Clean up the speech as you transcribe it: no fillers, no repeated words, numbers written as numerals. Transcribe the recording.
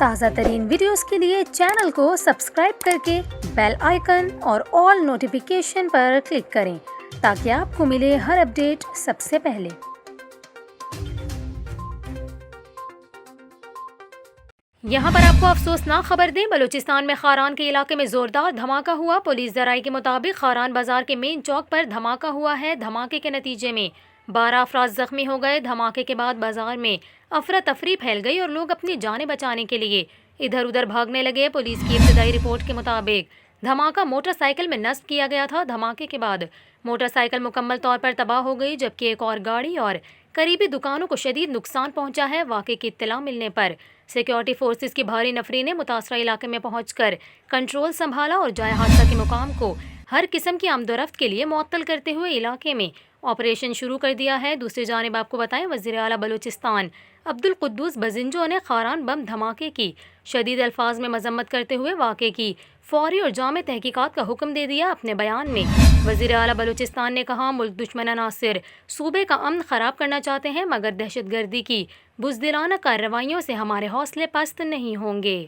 تازہ ترین ویڈیوز کے لیے چینل کو سبسکرائب کر کے بیل آئیکن اور آل نوٹیفیکیشن پر کلک کریں تاکہ آپ کو ملے ہر اپڈیٹ سب سے پہلے۔ یہاں پر آپ کو افسوسناک خبر دیں، بلوچستان میں خاران کے علاقے میں زوردار دھماکہ ہوا۔ پولیس ذرائع کے مطابق خاران بازار کے مین چوک پر دھماکہ ہوا ہے۔ دھماکے کے نتیجے میں 12 افراد زخمی ہو گئے۔ دھماکے کے بعد بازار میں افراتفری پھیل گئی اور لوگ اپنی جانیں بچانے کے لیے ادھر ادھر بھاگنے لگے۔ پولیس کی ابتدائی رپورٹ کے مطابق دھماکہ موٹر سائیکل میں نصب کیا گیا تھا۔ دھماکے کے بعد موٹر سائیکل مکمل طور پر تباہ ہو گئی، جبکہ ایک اور گاڑی اور قریبی دکانوں کو شدید نقصان پہنچا ہے۔ واقعے کی اطلاع ملنے پر سیکیورٹی فورسز کی بھاری نفری نے متاثرہ علاقے میں پہنچ کر کنٹرول سنبھالا اور جائے حادثہ کے مقام کو ہر قسم کی آمد و رفت کے لیے معطل کرتے ہوئے علاقے میں آپریشن شروع کر دیا ہے۔ دوسری جانب آپ کو بتائیں، وزیر اعلیٰ بلوچستان عبدالقدوس بزنجو نے خاران بم دھماکے کی شدید الفاظ میں مذمت کرتے ہوئے واقعے کی فوری اور جامع تحقیقات کا حکم دے دیا۔ اپنے بیان میں وزیر اعلیٰ بلوچستان نے کہا، ملک دشمن عناصر صوبے کا امن خراب کرنا چاہتے ہیں، مگر دہشت گردی کی بزدلانہ کارروائیوں سے ہمارے حوصلے پست نہیں ہوں گے۔